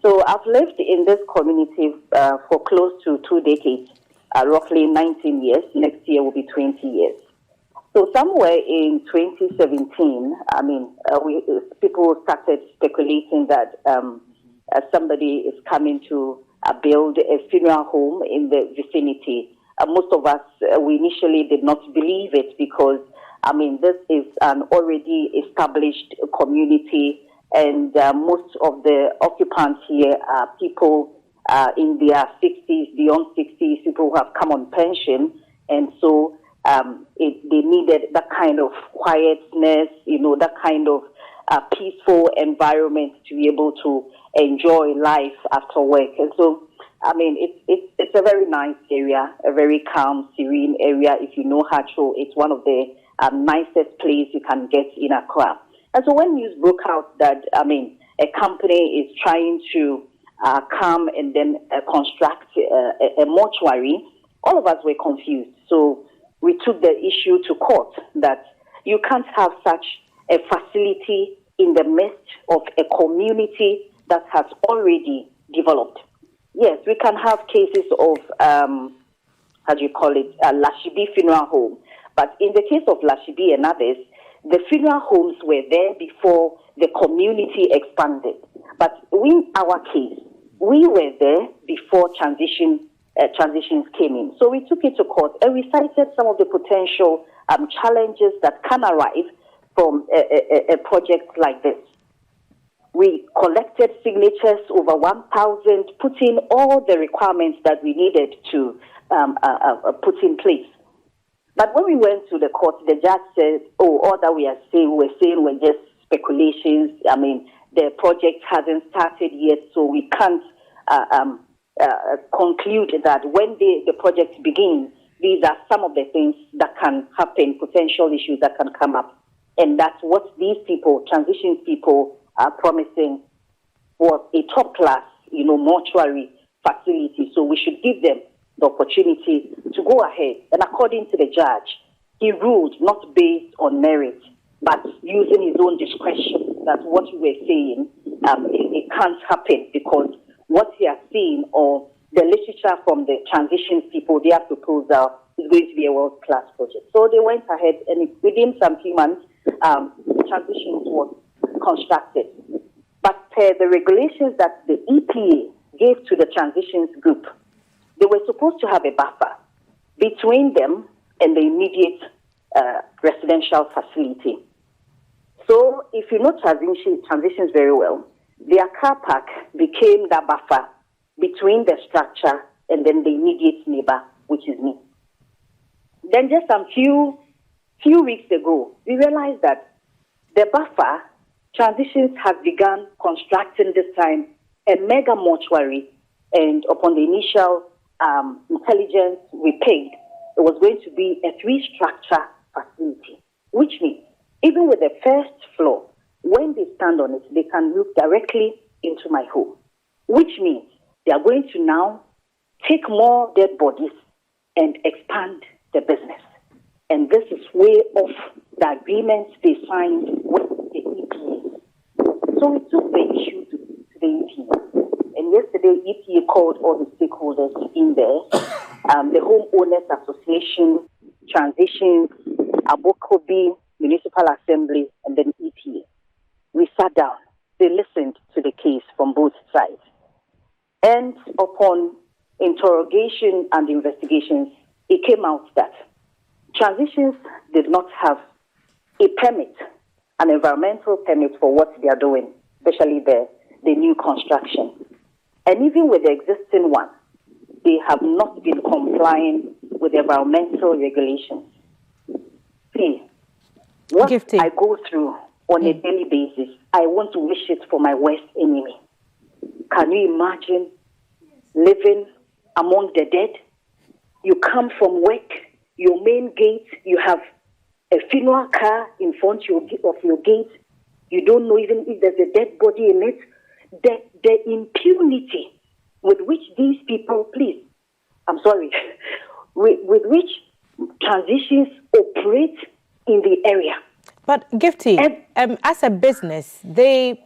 So I've lived in this community for close to 2 decades, roughly 19 years. Next year will be 20 years. So somewhere in 2017, people started speculating that somebody is coming to build a funeral home in the vicinity. Most of us, we initially did not believe it because, this is an already established community, and most of the occupants here are people in their 60s, beyond 60s, people who have come on pension, and so they needed that kind of quietness, that kind of peaceful environment to be able to enjoy life after work. And so, it's a very nice area, a very calm, serene area. If you know Hacho, it's one of the nicest places you can get in Accra. And so when news broke out that, a company is trying to come and then construct a mortuary, all of us were confused. So we took the issue to court that you can't have such a facility in the midst of a community that has already developed. Yes, we can have cases of, Lashibi Funeral Home. But in the case of Lashibi and others, the funeral homes were there before the community expanded. But in our case, we were there before transitions came in. So we took it to court and we cited some of the potential challenges that can arise from a project like this. We collected signatures, over 1,000, put in all the requirements that we needed to put in place. But when we went to the court, the judge said, all that we're saying were just speculations. I mean, the project hasn't started yet, so we can't conclude that when the project begins, these are some of the things that can happen, potential issues that can come up. And that's what these people, transition people, are promising for a top-class, mortuary facility. So we should give them the opportunity to go ahead. And according to the judge, he ruled not based on merit, but using his own discretion. That's what we were saying. It can't happen because what he has seen or the literature from the transition people, their proposal is going to be a world-class project. So they went ahead and within some few months, transition was constructed. But per the regulations that the EPA gave to the transitions group, they were supposed to have a buffer between them and the immediate residential facility. So if you know transitions very well, their car park became that buffer between the structure and then the immediate neighbor, which is me. Then just some few weeks ago, we realized that the buffer, transitions have begun constructing this time a mega mortuary, and upon the initial intelligence we paid, it was going to be a 3-structure facility, which means even with the first floor, when they stand on it, they can look directly into my home, which means they are going to now take more dead bodies and expand the business. And this is way off the agreement they signed with the EPA. So we took the issue to the EPA. And yesterday, EPA called all the stakeholders in there, the Homeowners Association, Transitions, Abokobi, Municipal Assembly, and then EPA. We sat down. They listened to the case from both sides. And upon interrogation and investigations, it came out that transitions did not have a permit, an environmental permit for what they are doing, especially the new construction. And even with the existing one, they have not been complying with the environmental regulations. See, what I go through on a daily basis, I want to wish it for my worst enemy. Can you imagine living among the dead? You come from work, your main gate, you have a funeral car in front of your gate. You don't know even if there's a dead body in it. The impunity with which these people, with which transitions operate in the area.
But Gifty, as a business, they,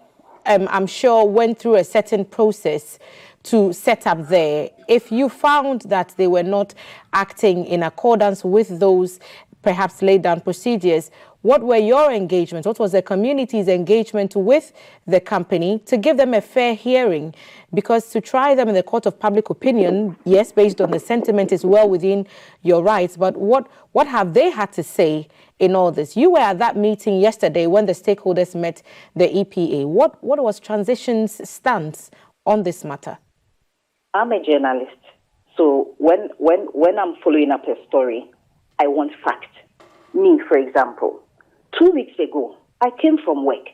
I'm sure, went through a certain process to set up there. If you found that they were not acting in accordance with those perhaps laid down procedures, what were your engagements? What was the community's engagement with the company to give them a fair hearing? Because to try them in the court of public opinion, yes, based on the sentiment, is well within your rights. But what have they had to say in all this? You were at that meeting yesterday when the stakeholders met the EPA. What was Transition's stance on this matter?
I'm a journalist, so when I'm following up a story, I want fact. Me, for example, 2 weeks ago, I came from work,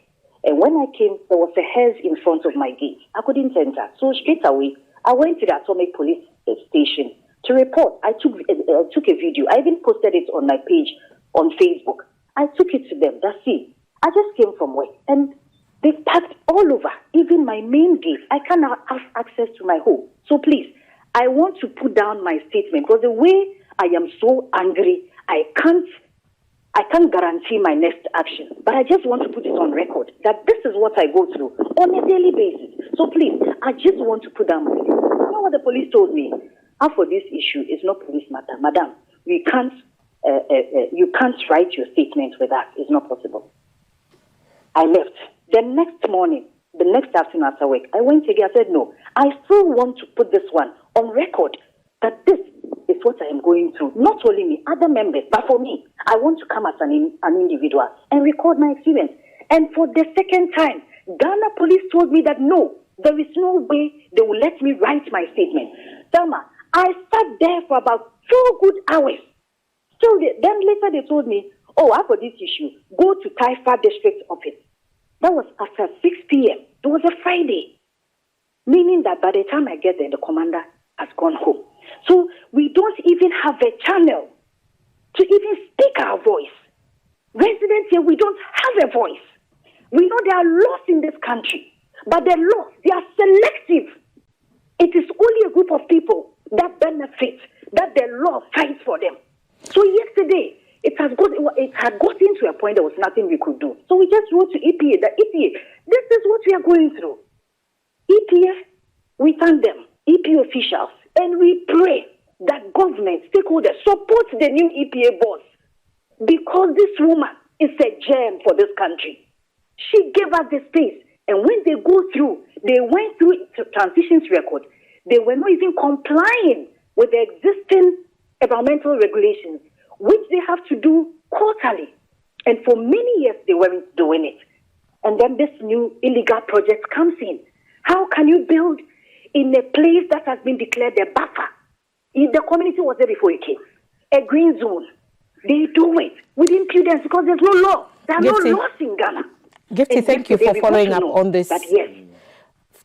and when I came, there was a hearse in front of my gate. I couldn't enter, so straight away, I went to the Atomic Police Station to report. I took a video. I even posted it on my page on Facebook. I took it to them. That's it. I just came from work, and they packed all over, even my main gate. I cannot have access to my home. So please, I want to put down my statement because the way I am so angry, I can't guarantee my next action. But I just want to put it on record that this is what I go through on a daily basis. So please, I just want to put down my statement. You know what the police told me? For this issue, it's not police matter. Madam, you can't write your statement with that. It's not possible. I left. The next morning, the next afternoon after work, I went again. I said, no, I still want to put this one on record that this is what I am going through. Not only me, other members, but for me, I want to come as an individual and record my experience. And for the second time, Ghana police told me that no, there is no way they will let me write my statement. Thelma, I sat there for about 2 good hours. Then later they told me, oh, after this issue, go to Taifa district office. That was after 6 p.m. It was a Friday. Meaning that by the time I get there, the commander has gone home. So we don't even have a channel to even speak our voice. Residents here, we don't have a voice. We know there are laws in this country, but the laws, they are selective. It is only a group of people that benefit, that the law fights for them. So yesterday, it had gotten to a point there was nothing we could do. So we just wrote to EPA, the EPA, this is what we are going through. EPA, we thank them, EPA officials, and we pray that government, stakeholders, support the new EPA boss, because this woman is a gem for this country. She gave us the space, and when they went through transitions record, they were not even complying with the existing environmental regulations, which they have to do quarterly. And for many years, they weren't doing it. And then this new illegal project comes in. How can you build in a place that has been declared a buffer? The community was there before it came. A green zone. They do it with impudence because there's no law. There are no laws in Ghana.
Gifty, thank you for following up on this.
Yes.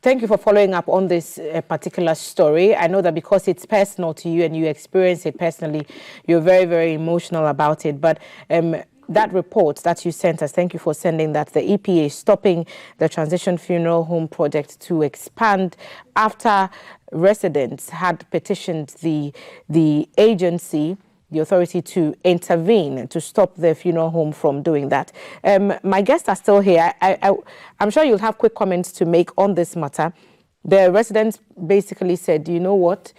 Thank you for following up on this particular story. I know that because it's personal to you and you experience it personally, you're very, very emotional about it. But that report that you sent us, thank you for sending that. The EPA is stopping the transition funeral home project to expand after residents had petitioned the agency, the authority, to intervene to stop the funeral home from doing that. My guests are still here. I'm sure you'll have quick comments to make on this matter. The residents basically said, you know what,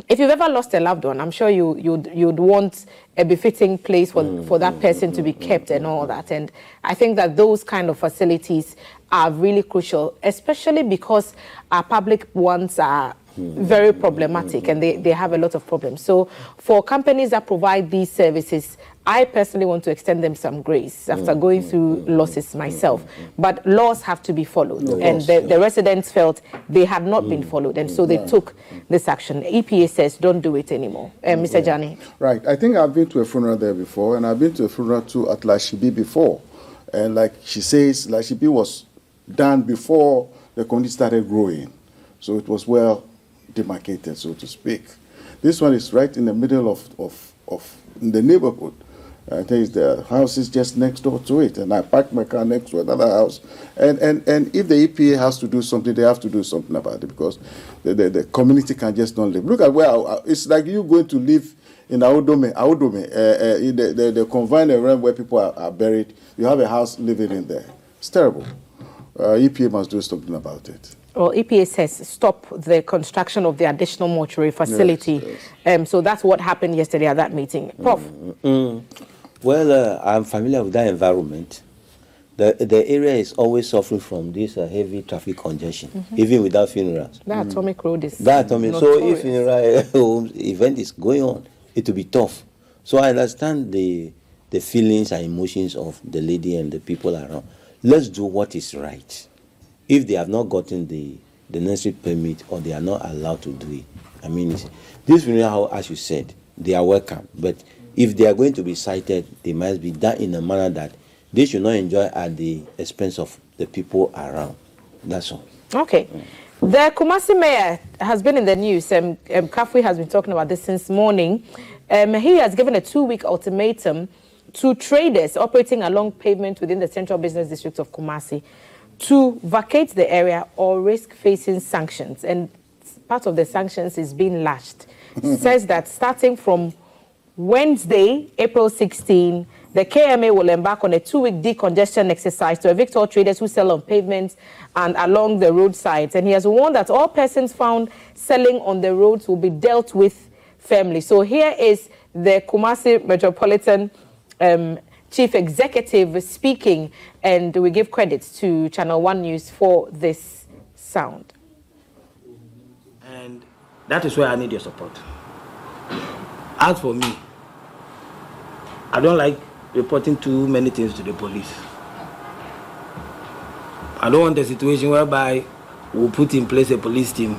if you've ever lost a loved one, I'm sure you'd want a befitting place for that person to be kept and all that. And I think that those kind of facilities are really crucial, especially because our public ones are very problematic and they have a lot of problems. So for companies that provide these services, I personally want to extend them some grace after going through losses myself. But laws have to be followed. And the residents felt they had not been followed. And so they took this action. EPA says don't do it anymore. Mr. Dsane.
Right. I think I've been to a funeral there before, and I've been to a funeral too at Lashibi before. And like she says, Lashibi was done before the community started growing. So it was well demarcated, so to speak. This one is right in the middle of the neighborhood. I think the house is just next door to it, and I parked my car next to another house. And if the EPA has to do something, they have to do something about it, because the community can just not live. Look at where it's like you going to live in Aodome, the confined area where people are buried. You have a house living in there. It's terrible. EPA must do something about it.
Well, EPA says stop the construction of the additional mortuary facility. Yes. So that's what happened yesterday at that meeting. Prof?
Well, I'm familiar with that environment. The area is always suffering from this heavy traffic congestion, even without funerals.
That Atomic Road is
So if funeral event is going on, it will be tough. So I understand the feelings and emotions of the lady and the people around. Let's do what is right. If they have not gotten the necessary permit or they are not allowed to do it, I mean, this funeral, as you said, they are welcome. But if they are going to be cited, they must be done in a manner that they should not enjoy at the expense of the people around. That's all.
Okay. The Kumasi mayor has been in the news. Kafui has been talking about this since morning. He has given a 2-week ultimatum to traders operating along pavement within the Central Business District of Kumasi to vacate the area or risk facing sanctions. And part of the sanctions is being lashed. Says that starting from Wednesday, April 16, the KMA will embark on a 2-week decongestion exercise to evict all traders who sell on pavements and along the roadsides. And he has warned that all persons found selling on the roads will be dealt with firmly. So here is the Kumasi Metropolitan chief executive speaking, and we give credit to Channel 1 News for this sound.
And that is where I need your support. As for me, I don't like reporting too many things to the police. I don't want a situation whereby we'll put in place a police team,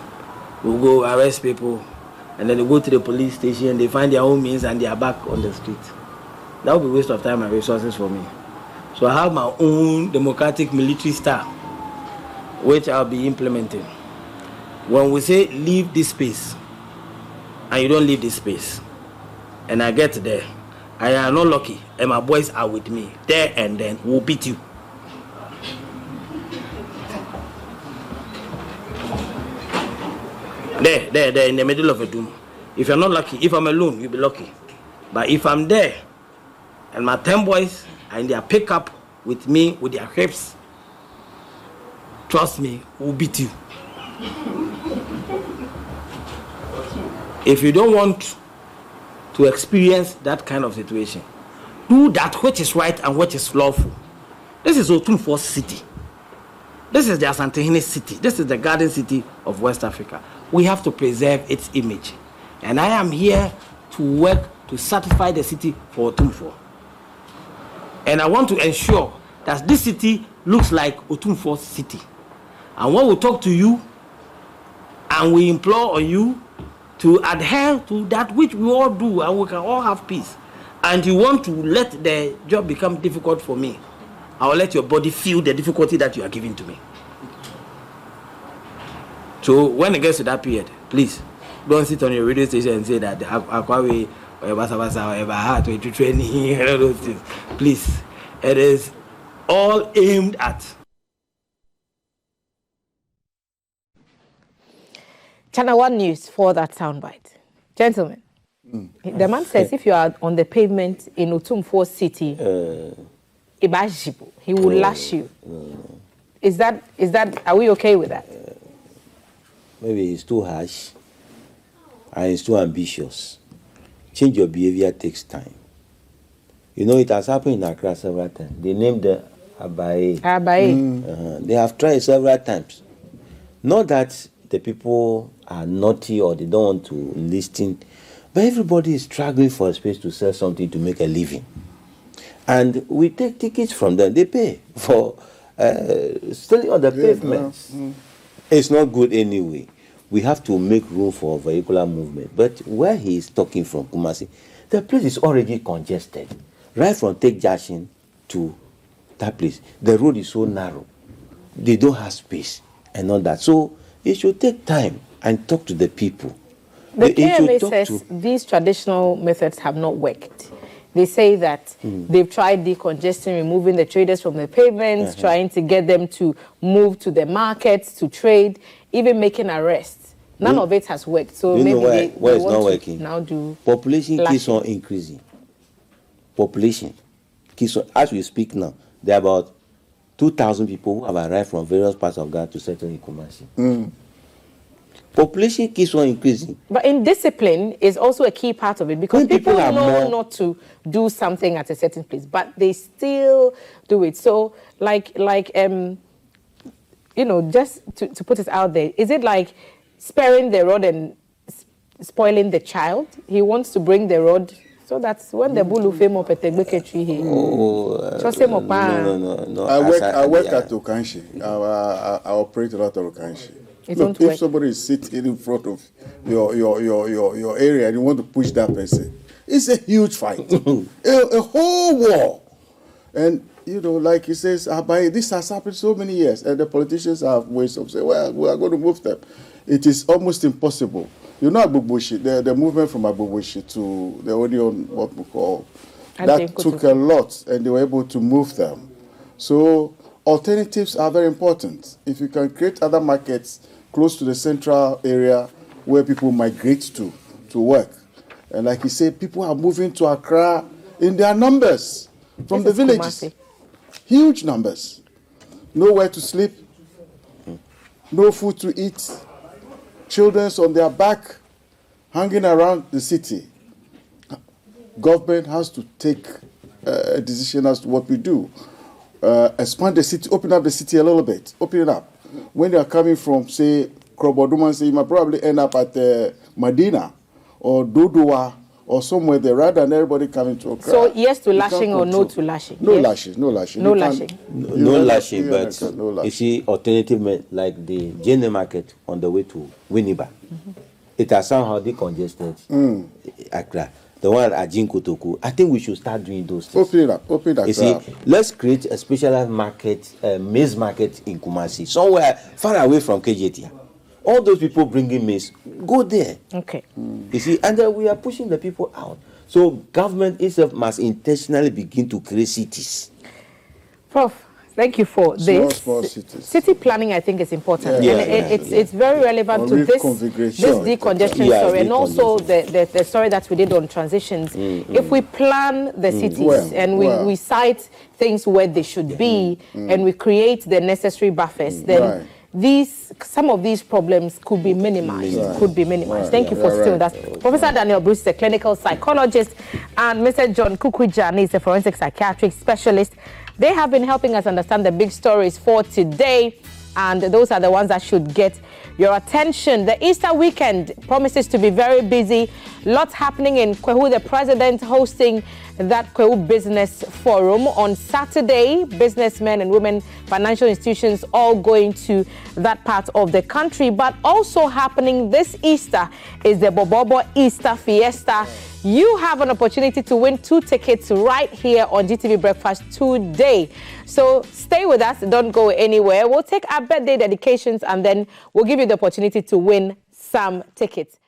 we'll go arrest people, and then they go to the police station and they find their own means and they are back on the street. That would be a waste of time and resources for me. So I have my own democratic military style, which I'll be implementing. When we say leave this space, and you don't leave this space, and I get there, I am not lucky, and my boys are with me, there and then, we'll beat you. There, in the middle of a doom. If you're not lucky, if I'm alone, you'll be lucky. But if I'm there, and my 10 boys are in their pickup with me, with their hips, trust me, we'll beat you. If you don't want to experience that kind of situation, do that which is right and which is lawful. This is Otumfuo City. This is the Asantehene City. This is the Garden City of West Africa. We have to preserve its image. And I am here to work to satisfy the city for Otumfuo. And I want to ensure that this city looks like Otumfuo City. And when we talk to you, and we implore on you to adhere to that which we all do, and we can all have peace, and you want to let the job become difficult for me, I will let your body feel the difficulty that you are giving to me. So when it gets to that period, please don't sit on your radio station and say that the Akwawe or whatever heart or training and all those things. Please, it is all aimed at.
Channel 1 News for that soundbite. Gentlemen, the man says if you are on the pavement in Otumfuo City, he will lash you. Is that, are we okay with that?
Maybe he's too harsh and he's too ambitious. Change your behavior takes time. You know, it has happened in Accra several times. They named the Abaye. They have tried several times. Not that the people are naughty or they don't want to listen, but everybody is struggling for a space to sell something to make a living. And we take tickets from them. They pay for still on the pavements. It's not good anyway. We have to make room for vehicular movement. But where he is talking from, Kumasi, the place is already congested. Right from Take Jashin to that place, the road is so narrow. They don't have space and all that. So it should take time and talk to the people.
The KMA says these traditional methods have not worked. They say that they've tried decongesting, removing the traders from the pavements, trying to get them to move to the markets, to trade, even making arrests. None of it has worked. So maybe they
it's not working.
Now do
population keeps on increasing. Population keeps on, as we speak now, there are about 2,000 people who have arrived from various parts of Ghana to settle in Kumasi. Population keeps on increasing.
But indiscipline is also a key part of it, because people know not to do something at a certain place, but they still do it. So, you know, just to put it out there, is it like sparing the rod and spoiling the child? He wants to bring the rod, so that's when the bulu fame up at the tree.
No.
I work at Okanshi. I operate a lot of Okanshi. Look, if somebody is sitting in front of your area and you want to push that person, it's a huge fight, a whole war. And you know, like he says, this has happened so many years, and the politicians have ways of saying, well, we are going to move them. It is almost impossible. You know, Agbobushi, the movement from Agbobushi to the Onion, what we call, that took a lot, and they were able to move them. So alternatives are very important. If you can create other markets close to the central area where people migrate to work. And like you say, people are moving to Accra in their numbers from the villages. Kumasi. Huge numbers. Nowhere to sleep, no food to eat, children's on their back, hanging around the city. Government has to take a decision as to what we do. Expand the city, open up the city a little bit, open it up. When they are coming from, say, Kroboduma, say, you might probably end up at Medina or Dodua or somewhere there, rather than everybody coming to Accra.
So yes to lashing or no to lashing?
No
yes?
lashing, no lashing.
No lashing.
No lashing, but
no lashing.
you see, alternative like the JN market on the way to Winneba, it has somehow decongested Accra. The one at Jinkotoku, I think we should start doing those things.
Open it up, open that.
You see, let's create a specialized market, maize market in Kumasi, somewhere far away from KJT. All those people bringing maize, go there.
Okay.
You see, and then we are pushing the people out. So government itself must intentionally begin to create cities.
Prof, thank you for this.
Small cities.
City planning, I think, is important.
Yeah,
and it's very relevant to this decongestion story, and also the story that we did on transitions. If we plan the cities and we cite things where they should be, and we create the necessary buffers, then some of these problems could be minimized. Thank you for sitting with us. Professor Daniel Bruce is a clinical psychologist, and Mr. John Kuuku Dsane is a forensic psychiatric specialist. They have been helping us understand the big stories for today, and those are the ones that should get your attention. The Easter weekend promises to be very busy. Lots happening in Kwehu. The president hosting that Kwehu Business Forum on Saturday. Businessmen and women, financial institutions all going to that part of the country. But also happening this Easter is the Bobobo Easter Fiesta. You have an opportunity to win 2 tickets right here on GTV Breakfast today. So stay with us. Don't go anywhere. We'll take our birthday dedications and then we'll give you the opportunity to win some tickets.